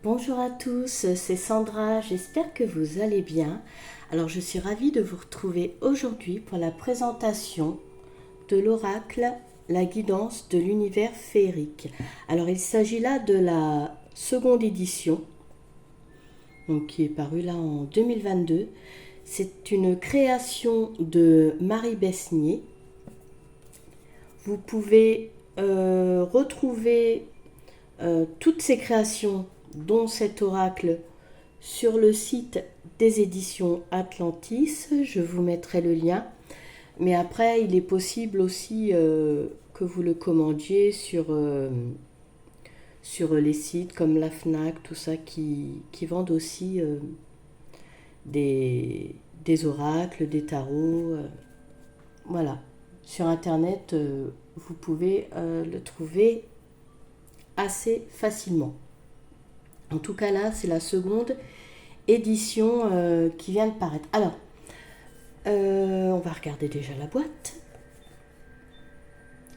Bonjour à tous, c'est Sandra, j'espère que vous allez bien. Alors je suis ravie de vous retrouver aujourd'hui pour la présentation de l'oracle La guidance de l'univers féerique. Alors il s'agit là de la seconde édition, donc qui est parue là en 2022. C'est une création de Marie Besnier. Vous pouvez retrouver toutes ces créations, dont cet oracle, sur le site des éditions Atlantis. Je vous mettrai le lien. Mais après, il est possible aussi que vous le commandiez sur les sites comme la Fnac, tout ça, qui vendent aussi des oracles, des tarots. Voilà. Sur Internet, vous pouvez le trouver assez facilement. En tout cas là, c'est la seconde édition qui vient de paraître. Alors, on va regarder déjà la boîte.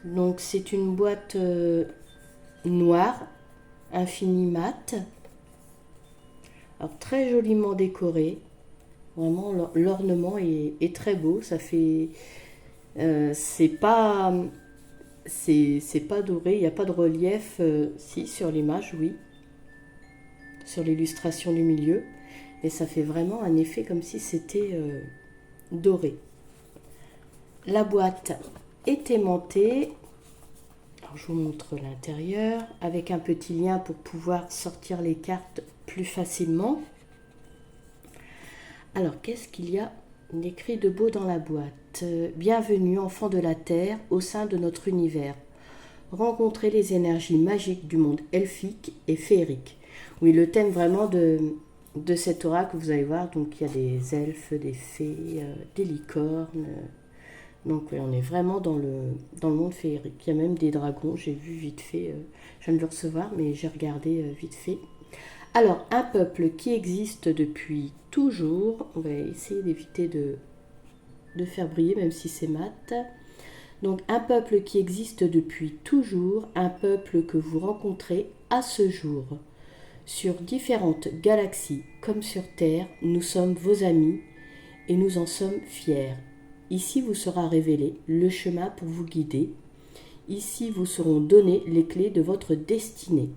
Donc c'est une boîte noire, infini mat. Alors très joliment décorée. Vraiment l'ornement est très beau. Ça fait, c'est pas doré. Il n'y a pas de relief. Si sur l'image, oui. Sur l'illustration du milieu, et ça fait vraiment un effet comme si c'était doré. La boîte est aimantée. Alors, je vous montre l'intérieur avec un petit lien pour pouvoir sortir les cartes plus facilement. Alors, qu'est-ce qu'il y a d'écrit de beau dans la boîte? Bienvenue, enfants de la Terre, au sein de notre univers. Rencontrez les énergies magiques du monde elfique et féerique. Oui, le thème vraiment de cet oracle, vous allez voir, donc il y a des elfes, des fées, des licornes. Donc oui, on est vraiment dans le monde féerique. Il y a même des dragons, j'ai vu vite fait, je viens de le recevoir, mais j'ai regardé vite fait. Alors, un peuple qui existe depuis toujours, on va essayer d'éviter de faire briller, même si c'est mat. Donc, un peuple qui existe depuis toujours, un peuple que vous rencontrez à ce jour. Sur différentes galaxies comme sur Terre, nous sommes vos amis et nous en sommes fiers. Ici vous sera révélé le chemin pour vous guider. Ici vous seront données les clés de votre destinée.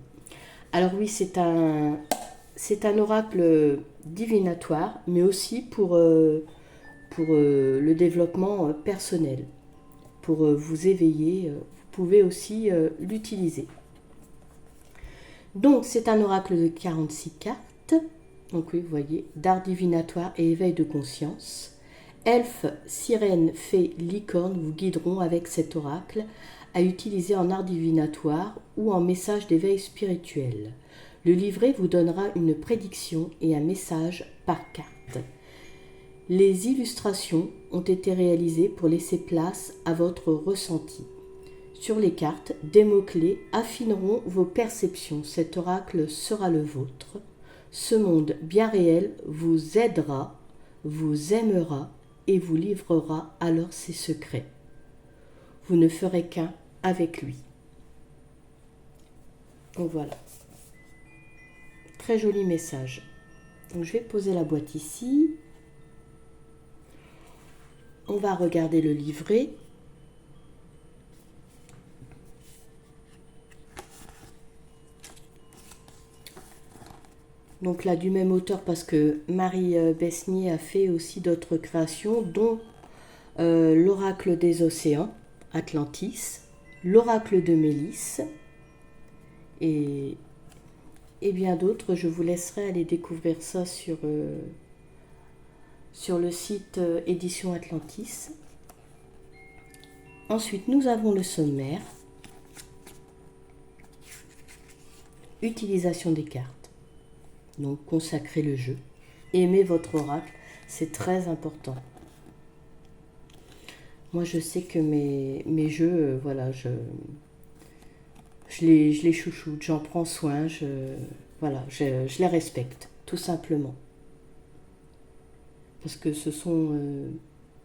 Alors oui, c'est un oracle divinatoire, mais aussi pour le développement personnel. Pour vous éveiller, vous pouvez aussi l'utiliser. Donc, c'est un oracle de 46 cartes. Donc oui, vous voyez, d'art divinatoire et éveil de conscience. Elfes, sirènes, fées, licornes vous guideront avec cet oracle à utiliser en art divinatoire ou en message d'éveil spirituel. Le livret vous donnera une prédiction et un message par carte. Les illustrations ont été réalisées pour laisser place à votre ressenti. Sur les cartes, des mots-clés affineront vos perceptions. Cet oracle sera le vôtre. Ce monde bien réel vous aidera, vous aimera et vous livrera alors ses secrets. Vous ne ferez qu'un avec lui. Donc voilà. Très joli message. Donc je vais poser la boîte ici. On va regarder le livret. Donc là, du même auteur, parce que Marie Besnier a fait aussi d'autres créations, dont l'oracle des océans, Atlantis, l'oracle de Mélis, et bien d'autres. Je vous laisserai aller découvrir ça sur le site Édition Atlantis. Ensuite, nous avons le sommaire. Utilisation des cartes. Donc, consacrez le jeu. Aimez votre oracle, c'est très important. Moi, je sais que mes jeux, voilà, je les chouchoute, j'en prends soin, je les respecte, tout simplement. Parce que ce sont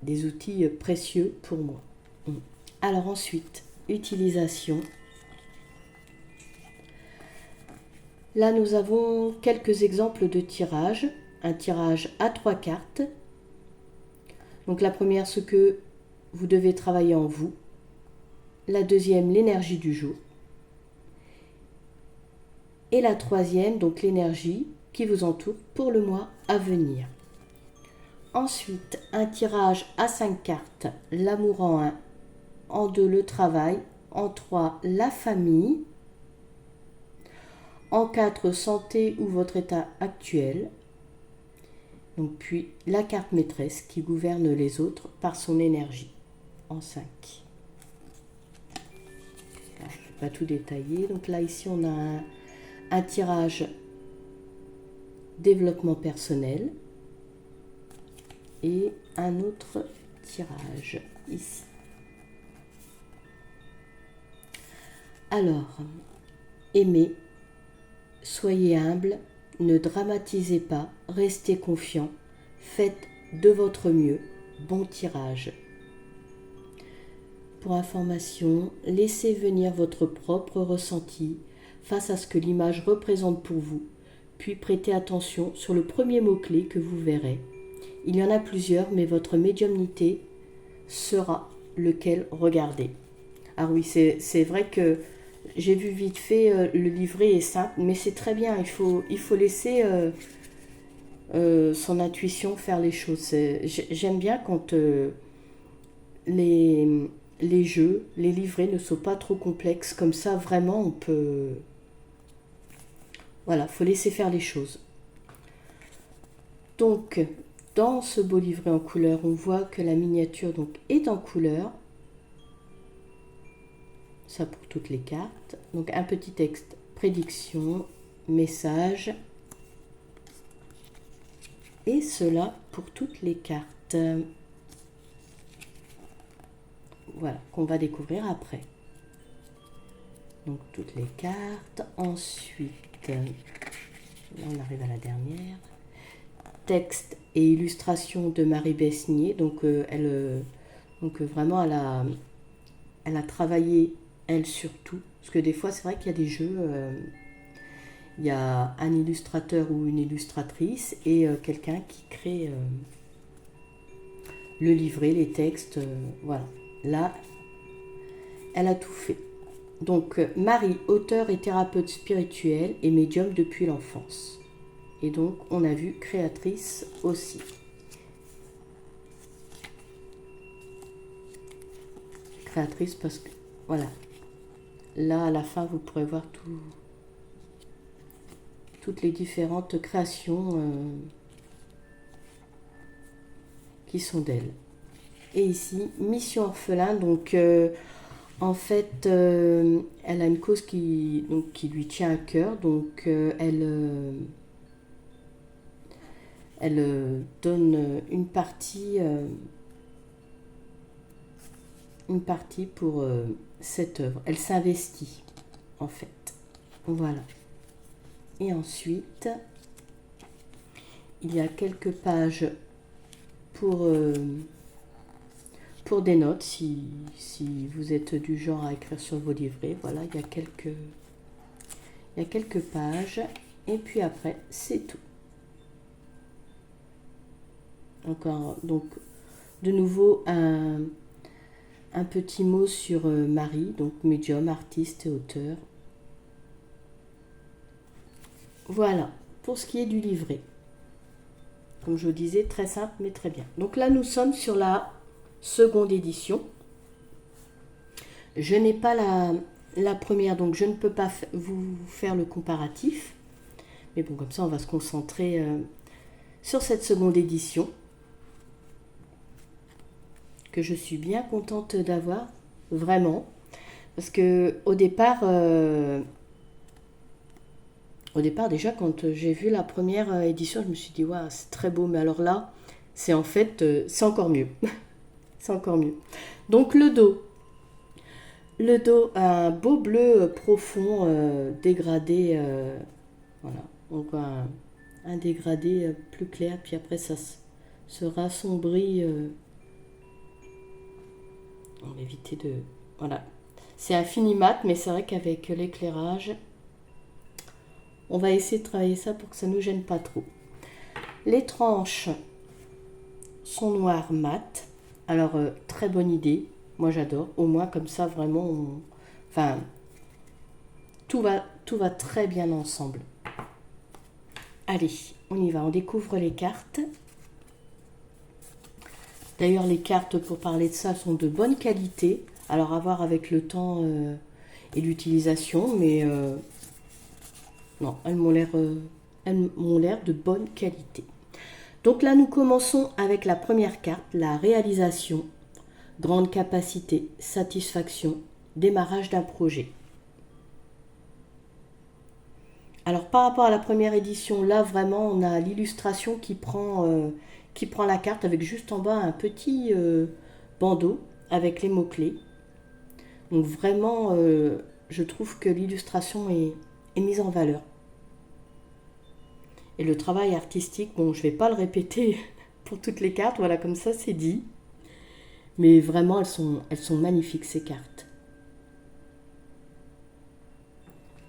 des outils précieux pour moi. Alors ensuite, utilisation. Là, nous avons quelques exemples de tirages. Un tirage à 3 cartes. Donc la première, ce que vous devez travailler en vous. La deuxième, l'énergie du jour. Et la troisième, donc l'énergie qui vous entoure pour le mois à venir. Ensuite, un tirage à 5 cartes, l'amour en 1, en 2 le travail, en 3 la famille, en 4 santé ou votre état actuel, donc puis la carte maîtresse qui gouverne les autres par son énergie, en 5. Je ne vais pas tout détailler, donc là ici on a un tirage développement personnel et un autre tirage ici. Alors, aimez, soyez humble, ne dramatisez pas, restez confiant, faites de votre mieux, bon tirage. Pour information, laissez venir votre propre ressenti face à ce que l'image représente pour vous, puis prêtez attention sur le premier mot-clé que vous verrez. Il y en a plusieurs, mais votre médiumnité sera lequel regarder. Ah oui, c'est vrai que j'ai vu vite fait, le livret est simple, mais c'est très bien, il faut laisser son intuition faire les choses. J'aime bien quand les jeux, les livrets ne sont pas trop complexes, comme ça vraiment on peut... Voilà, il faut laisser faire les choses. Donc, dans ce beau livret en couleur, on voit que la miniature donc, est en couleur. Ça pour toutes les cartes. Donc un petit texte, prédiction, message. Et cela pour toutes les cartes. Voilà, qu'on va découvrir après. Donc toutes les cartes. Ensuite, là on arrive à la dernière. Texte et illustration de Marie Besnier. Donc vraiment elle a travaillé elle surtout. Parce que des fois c'est vrai qu'il y a des jeux, il y a un illustrateur ou une illustratrice et quelqu'un qui crée le livret, les textes, voilà. Là, elle a tout fait. Donc Marie, auteure et thérapeute spirituelle et médium depuis l'enfance. Et donc, on a vu créatrice aussi. Créatrice parce que, voilà. Là, à la fin, vous pourrez voir toutes les différentes créations qui sont d'elle. Et ici, mission orphelin. Donc, en fait, elle a une cause qui lui tient à cœur. Donc, elle donne une partie pour cette œuvre. Elle s'investit, en fait. Voilà. Et ensuite, il y a quelques pages pour des notes, si vous êtes du genre à écrire sur vos livrets. Voilà, il y a quelques pages. Et puis après, c'est tout. Encore, donc, de nouveau, un petit mot sur Marie, donc médium, artiste et auteur. Voilà, pour ce qui est du livret. Comme je vous disais, très simple, mais très bien. Donc là, nous sommes sur la seconde édition. Je n'ai pas la première, donc je ne peux pas vous faire le comparatif. Mais bon, comme ça, on va se concentrer sur cette seconde édition. Que je suis bien contente d'avoir, vraiment, parce que au départ déjà quand j'ai vu la première édition, je me suis dit waouh, c'est très beau, mais alors là c'est en fait c'est encore mieux. C'est encore mieux. Donc le dos, un beau bleu profond dégradé, voilà, donc un dégradé plus clair, puis après ça se rassombrit. On va éviter de... Voilà. C'est un fini mat, mais c'est vrai qu'avec l'éclairage, On va essayer de travailler ça pour que ça ne nous gêne pas trop. Les tranches sont noires mat. Alors, très bonne idée. Moi, j'adore. Au moins, comme ça, vraiment, enfin, tout va très bien ensemble. Allez, on y va. On découvre les cartes. D'ailleurs, les cartes, pour parler de ça, sont de bonne qualité. Alors, à voir avec le temps et l'utilisation, mais non, elles m'ont l'air de bonne qualité. Donc là, nous commençons avec la première carte, la réalisation, grande capacité, satisfaction, démarrage d'un projet. Alors par rapport à la première édition, là vraiment on a l'illustration qui prend la carte avec juste en bas un petit bandeau avec les mots-clés. Donc vraiment, je trouve que l'illustration est mise en valeur. Et le travail artistique, bon, je ne vais pas le répéter pour toutes les cartes, voilà, comme ça c'est dit. Mais vraiment, elles sont magnifiques ces cartes.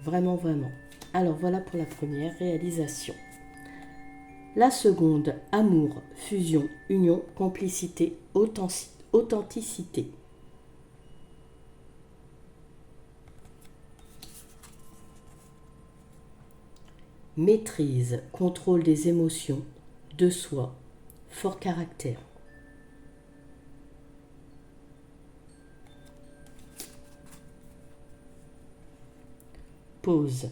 Vraiment, vraiment. Alors voilà pour la première réalisation. La seconde, amour, fusion, union, complicité, authenticité. Maîtrise, contrôle des émotions, de soi, fort caractère. Pause,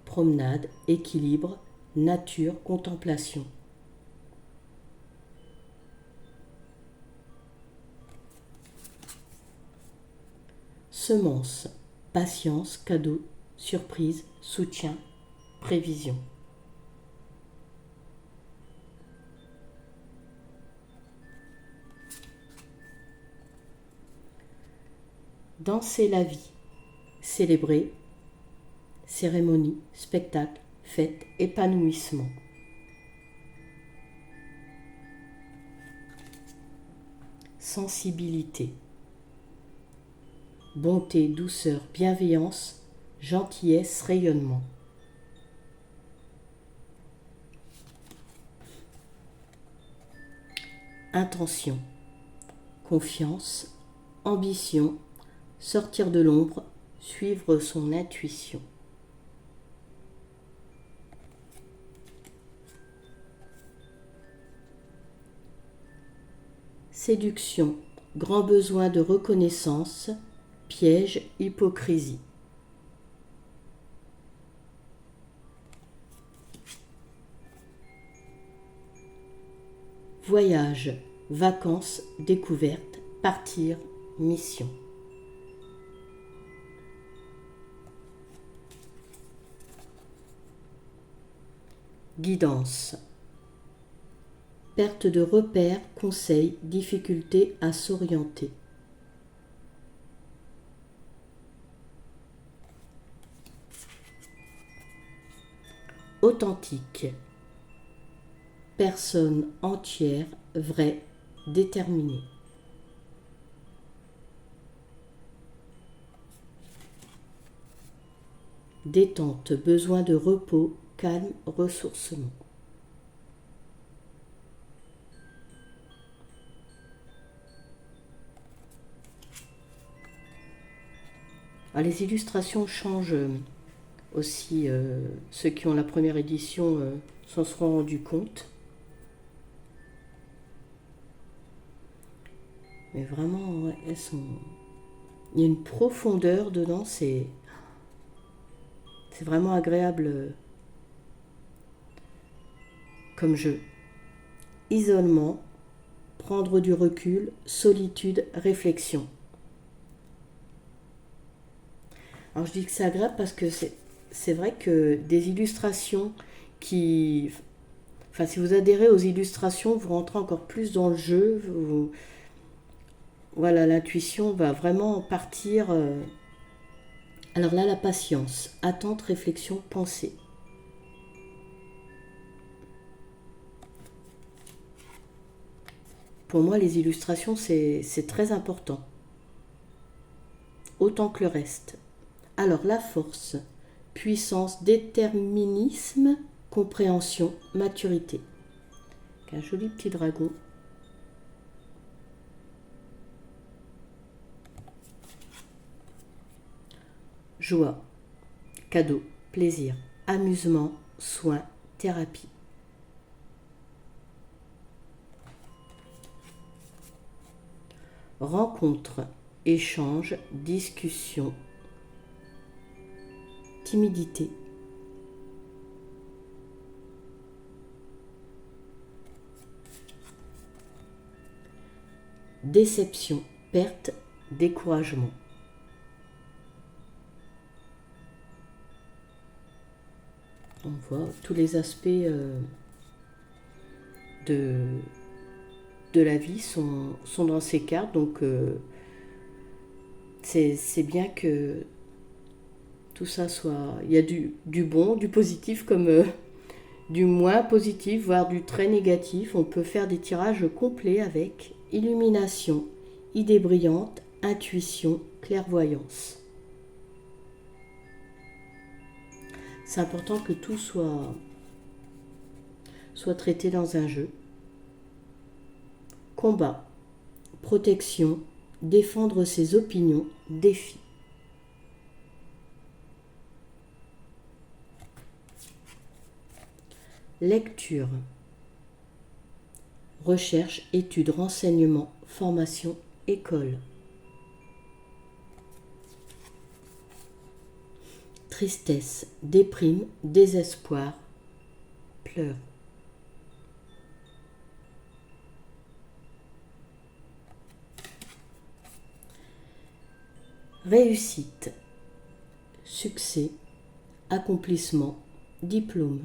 promenade, équilibre, nature, contemplation. Semence, patience, cadeau, surprise, soutien, prévision. Danser la vie, célébrer, cérémonie, spectacle, fête, épanouissement. Sensibilité, bonté, douceur, bienveillance, gentillesse, rayonnement. Intention, confiance, ambition, sortir de l'ombre, suivre son intuition. Séduction, grand besoin de reconnaissance, piège, hypocrisie. Voyage, vacances, découverte, partir, mission. Guidance, perte de repères, conseils, difficulté à s'orienter. Authentique, personne entière, vraie, déterminée. Détente, besoin de repos, calme, ressourcement. Alors, les illustrations changent aussi. Ceux qui ont la première édition s'en seront rendus compte. Mais vraiment, ouais, elles sont... Il y a une profondeur dedans, c'est vraiment agréable comme jeu. Isolement, prendre du recul, solitude, réflexion. Alors je dis que c'est agréable parce que c'est vrai que des illustrations qui... Enfin, si vous adhérez aux illustrations, vous rentrez encore plus dans le jeu. Voilà, l'intuition va vraiment partir. Alors là, la patience, attente, réflexion, pensée. Pour moi, les illustrations, c'est très important. Autant que le reste. Alors, la force, puissance, déterminisme, compréhension, maturité. Un joli petit dragon. Joie, cadeau, plaisir, amusement, soin, thérapie. Rencontre, échange, discussion, timidité. Déception, perte, découragement. On voit tous les aspects de la vie sont dans ces cartes, donc c'est bien que tout ça soit... Il y a du bon, du positif comme du moins positif, voire du très négatif. On peut faire des tirages complets avec illumination, idée brillante, intuition, clairvoyance. C'est important que tout soit traité dans un jeu. Combat, protection, défendre ses opinions, défi. Lecture, recherche, études, renseignements, formation, école. Tristesse, déprime, désespoir, pleurs. Réussite, succès, accomplissement, diplôme.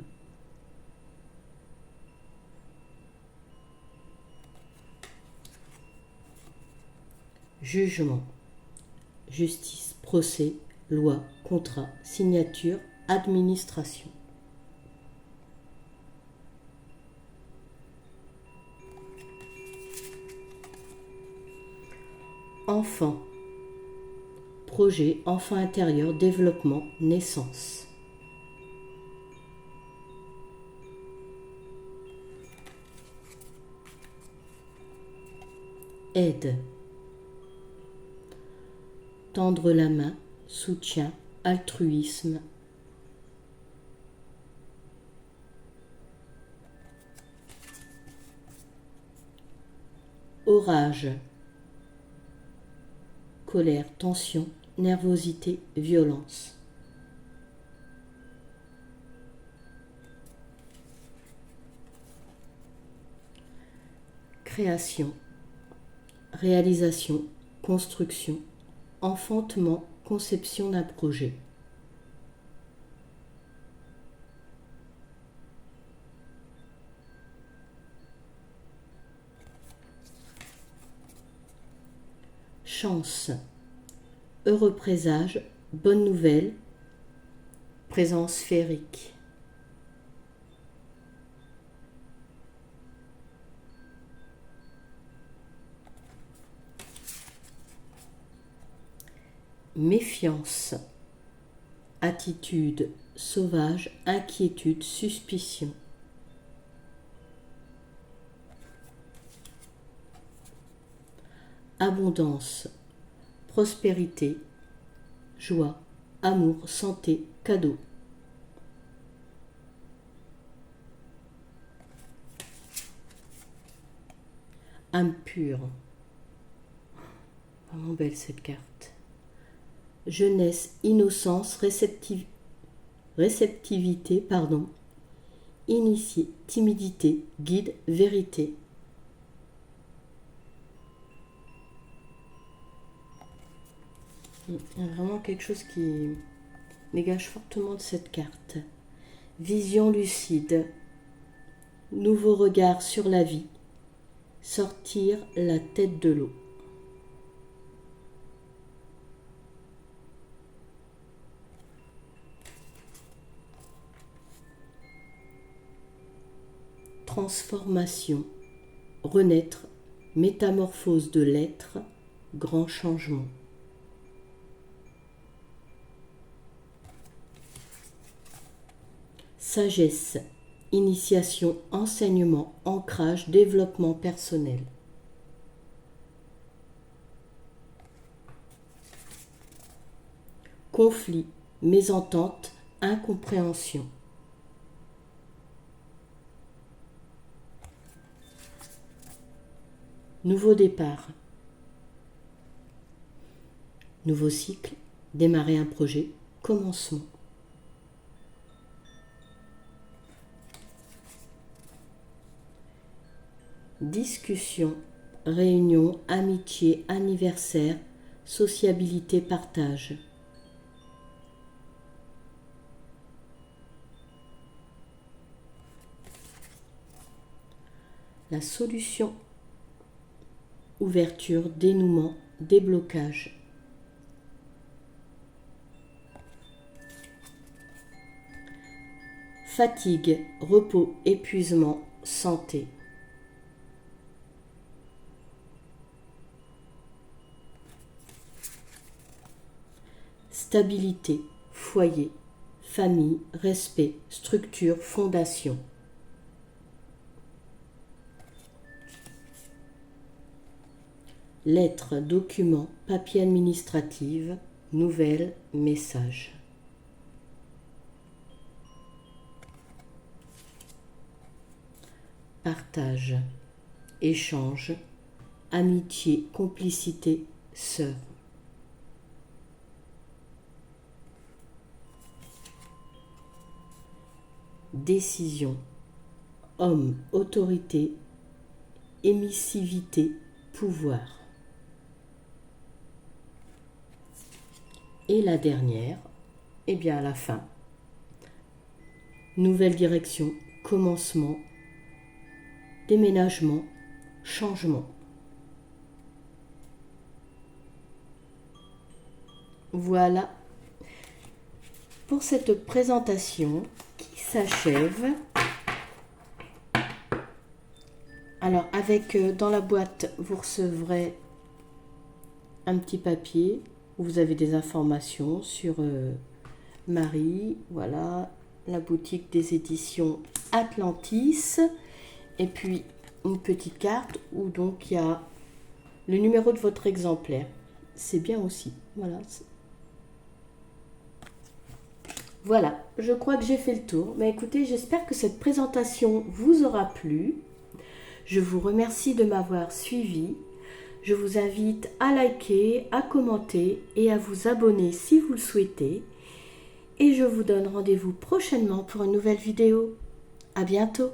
Jugement, justice, procès, loi, contrat, signature, administration. Enfant, projet, enfant intérieur, développement, naissance. Aide, tendre la main, soutien, altruisme. Orage, colère, tension, nervosité, violence. Création, réalisation, construction, enfantement, conception d'un projet. Chance, heureux présage, bonne nouvelle, présence féerique. Méfiance, attitude sauvage, inquiétude, suspicion. Abondance, prospérité, joie, amour, santé, cadeau. Âme pure. Vraiment belle cette carte. Jeunesse, innocence, réceptivité, initié, timidité, guide, vérité. Il y a vraiment quelque chose qui dégage fortement de cette carte. Vision lucide, nouveau regard sur la vie, sortir la tête de l'eau. Transformation, renaître, métamorphose de l'être, grand changement. Sagesse, initiation, enseignement, ancrage, développement personnel. Conflit, mésentente, incompréhension. Nouveau départ. Nouveau cycle, démarrer un projet, commencement. Discussion, réunion, amitié, anniversaire, sociabilité, partage. La solution, ouverture, dénouement, déblocage. Fatigue, repos, épuisement, santé. Stabilité, foyer, famille, respect, structure, fondation. Lettres, documents, papier administratif, nouvelles, messages. Partage, échange, amitié, complicité, sœur. Décision, homme, autorité, émissivité, pouvoir. Et la dernière, et bien à la fin, nouvelle direction, commencement, déménagement, changement. Voilà pour cette présentation qui s'achève. Alors avec dans la boîte, vous recevrez un petit papier où vous avez des informations sur Marie, voilà, la boutique des éditions Atlantis, et puis une petite carte où donc il y a le numéro de votre exemplaire. C'est bien aussi, voilà. Voilà, je crois que j'ai fait le tour. Mais écoutez, j'espère que cette présentation vous aura plu. Je vous remercie de m'avoir suivi. Je vous invite à liker, à commenter et à vous abonner si vous le souhaitez. Et je vous donne rendez-vous prochainement pour une nouvelle vidéo. À bientôt!